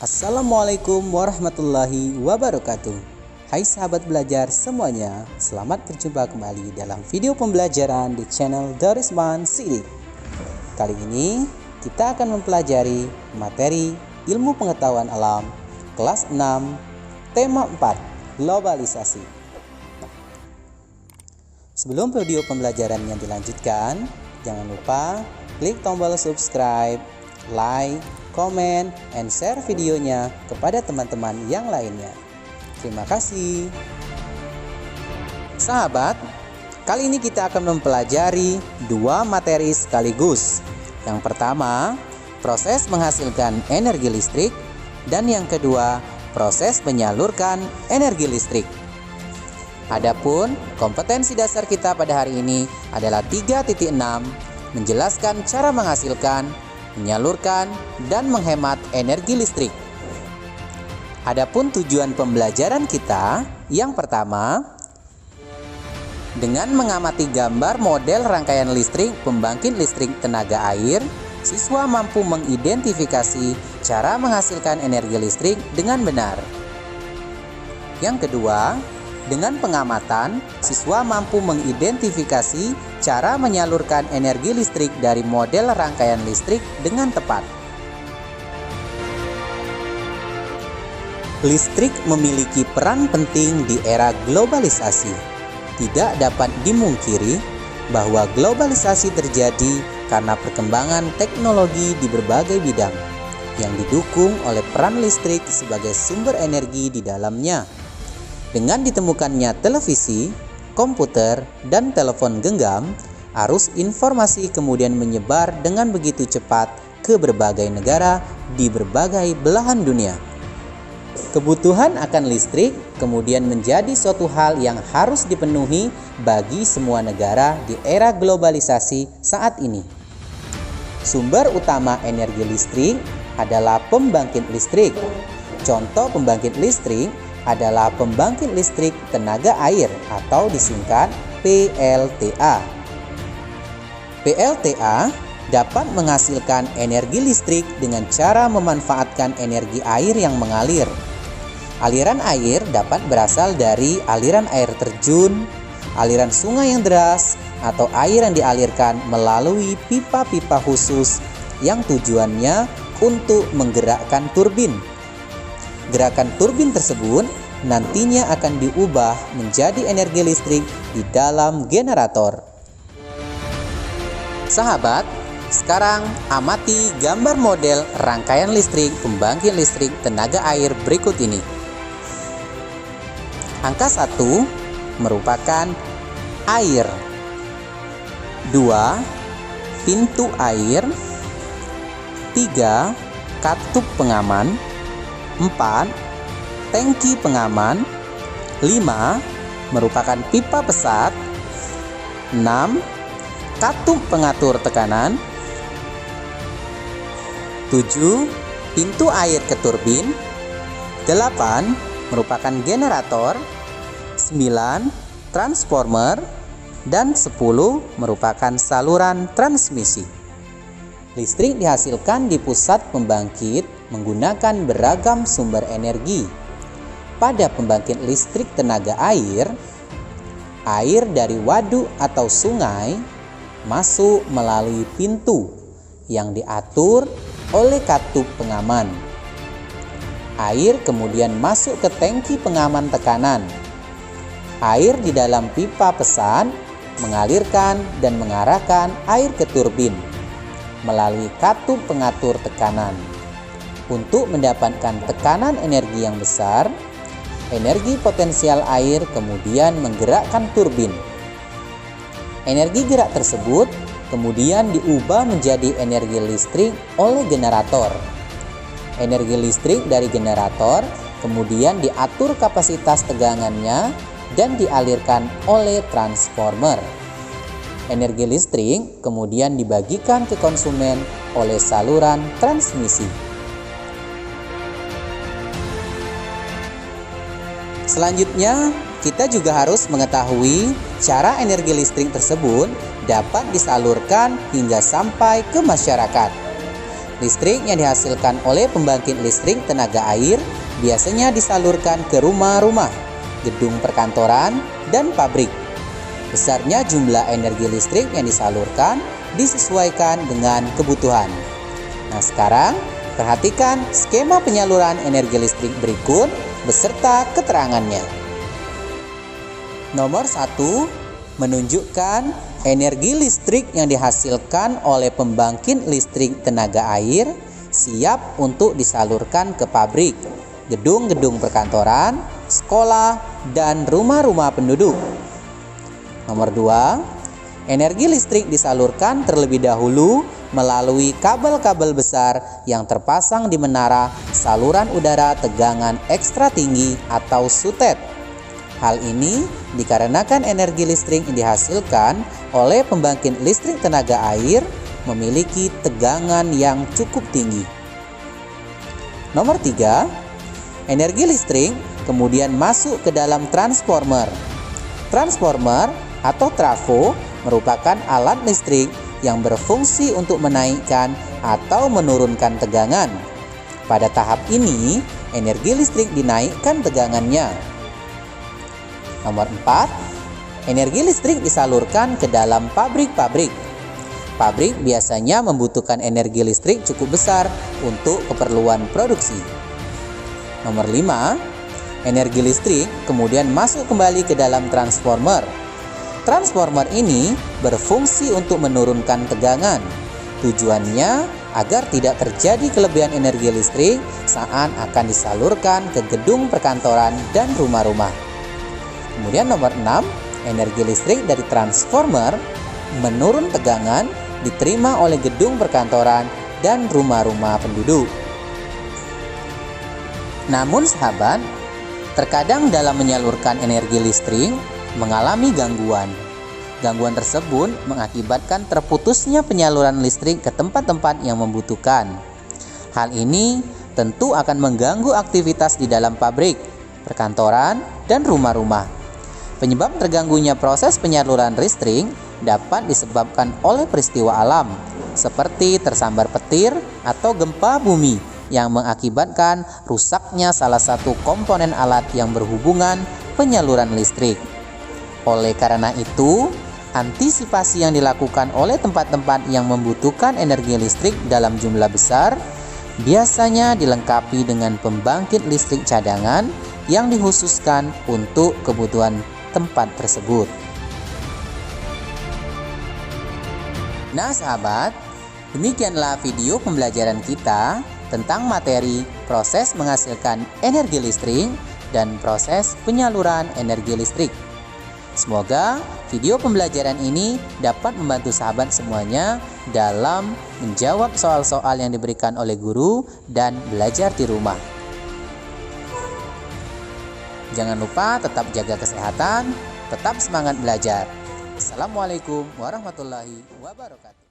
Assalamualaikum warahmatullahi wabarakatuh. Hai sahabat belajar semuanya, selamat berjumpa kembali dalam video pembelajaran di channel Darisman Sidik. Kali ini kita akan mempelajari materi ilmu pengetahuan alam kelas 6 tema 4 globalisasi. Sebelum video pembelajarannya dilanjutkan, jangan lupa klik tombol subscribe, like, komen, and share videonya kepada teman-teman yang lainnya. Terima kasih. Sahabat, kali ini kita akan mempelajari dua materi sekaligus. Yang pertama, proses menghasilkan energi listrik, dan yang kedua, proses menyalurkan energi listrik. Adapun kompetensi dasar kita pada hari ini adalah 3.6, menjelaskan cara menghasilkan, menyalurkan, dan menghemat energi listrik. Adapun tujuan pembelajaran kita, yang pertama, dengan mengamati gambar model rangkaian listrik pembangkit listrik tenaga air, siswa mampu mengidentifikasi cara menghasilkan energi listrik dengan benar. Yang kedua, dengan pengamatan, siswa mampu mengidentifikasi cara menyalurkan energi listrik dari model rangkaian listrik dengan tepat. Listrik memiliki peran penting di era globalisasi. Tidak dapat dimungkiri bahwa globalisasi terjadi karena perkembangan teknologi di berbagai bidang yang didukung oleh peran listrik sebagai sumber energi di dalamnya. Dengan ditemukannya televisi, komputer, dan telepon genggam, arus informasi kemudian menyebar dengan begitu cepat ke berbagai negara di berbagai belahan dunia. Kebutuhan akan listrik kemudian menjadi suatu hal yang harus dipenuhi bagi semua negara di era globalisasi saat ini. Sumber utama energi listrik adalah pembangkit listrik. Contoh pembangkit listrik adalah pembangkit listrik tenaga air atau disingkat PLTA. PLTA dapat menghasilkan energi listrik dengan cara memanfaatkan energi air yang mengalir. Aliran air dapat berasal dari aliran air terjun, aliran sungai yang deras, atau air yang dialirkan melalui pipa-pipa khusus yang tujuannya untuk menggerakkan turbin. Gerakan turbin tersebut nantinya akan diubah menjadi energi listrik di dalam generator. Sahabat, sekarang amati gambar model rangkaian listrik pembangkit listrik tenaga air berikut ini. Angka 1 merupakan air, 2 pintu air, 3 katup pengaman, 4 tangki pengaman, 5 merupakan pipa pesat, 6 katup pengatur tekanan, 7 pintu air ke turbin, 8 merupakan generator, 9 transformer, dan 10 merupakan saluran transmisi. Listrik dihasilkan di pusat pembangkit menggunakan beragam sumber energi. Pada pembangkit listrik tenaga air, air dari waduk atau sungai masuk melalui pintu yang diatur oleh katup pengaman. Air kemudian masuk ke tangki pengaman tekanan. Air di dalam pipa pesat mengalirkan dan mengarahkan air ke turbin melalui katup pengatur tekanan. Untuk mendapatkan tekanan energi yang besar, energi potensial air kemudian menggerakkan turbin. Energi gerak tersebut kemudian diubah menjadi energi listrik oleh generator. Energi listrik dari generator kemudian diatur kapasitas tegangannya dan dialirkan oleh transformer. Energi listrik kemudian dibagikan ke konsumen oleh saluran transmisi. Selanjutnya, kita juga harus mengetahui cara energi listrik tersebut dapat disalurkan hingga sampai ke masyarakat. Listrik yang dihasilkan oleh pembangkit listrik tenaga air biasanya disalurkan ke rumah-rumah, gedung perkantoran, dan pabrik. Besarnya jumlah energi listrik yang disalurkan disesuaikan dengan kebutuhan. Nah, sekarang perhatikan skema penyaluran energi listrik berikut beserta keterangannya. Nomor 1, menunjukkan energi listrik yang dihasilkan oleh pembangkit listrik tenaga air siap untuk disalurkan ke pabrik, gedung-gedung perkantoran, sekolah, dan rumah-rumah penduduk. Nomor 2, energi listrik disalurkan terlebih dahulu melalui kabel-kabel besar yang terpasang di menara saluran udara tegangan ekstra tinggi atau SUTET. Hal ini dikarenakan energi listrik yang dihasilkan oleh pembangkit listrik tenaga air memiliki tegangan yang cukup tinggi. Nomor 3, energi listrik kemudian masuk ke dalam transformer. Transformer atau trafo merupakan alat listrik yang berfungsi untuk menaikkan atau menurunkan tegangan. Pada tahap ini, energi listrik dinaikkan tegangannya. Nomor 4, energi listrik disalurkan ke dalam pabrik-pabrik. Pabrik biasanya membutuhkan energi listrik cukup besar untuk keperluan produksi. Nomor 5, energi listrik kemudian masuk kembali ke dalam transformer. Transformer ini berfungsi untuk menurunkan tegangan. Tujuannya agar tidak terjadi kelebihan energi listrik saat akan disalurkan ke gedung perkantoran dan rumah-rumah. Kemudian nomor 6, energi listrik dari transformer menurun tegangan diterima oleh gedung perkantoran dan rumah-rumah penduduk. Namun sahabat, terkadang dalam menyalurkan energi listrik mengalami gangguan. Gangguan tersebut mengakibatkan terputusnya penyaluran listrik ke tempat-tempat yang membutuhkan. Hal ini tentu akan mengganggu aktivitas di dalam pabrik, perkantoran, dan rumah-rumah. Penyebab terganggunya proses penyaluran listrik dapat disebabkan oleh peristiwa alam, seperti tersambar petir atau gempa bumi yang mengakibatkan rusaknya salah satu komponen alat yang berhubungan penyaluran listrik. Oleh karena itu, antisipasi yang dilakukan oleh tempat-tempat yang membutuhkan energi listrik dalam jumlah besar biasanya dilengkapi dengan pembangkit listrik cadangan yang dikhususkan untuk kebutuhan tempat tersebut. Nah sahabat, demikianlah video pembelajaran kita tentang materi proses menghasilkan energi listrik dan proses penyaluran energi listrik. Semoga video pembelajaran ini dapat membantu sahabat semuanya dalam menjawab soal-soal yang diberikan oleh guru dan belajar di rumah. Jangan lupa tetap jaga kesehatan, tetap semangat belajar. Assalamualaikum warahmatullahi wabarakatuh.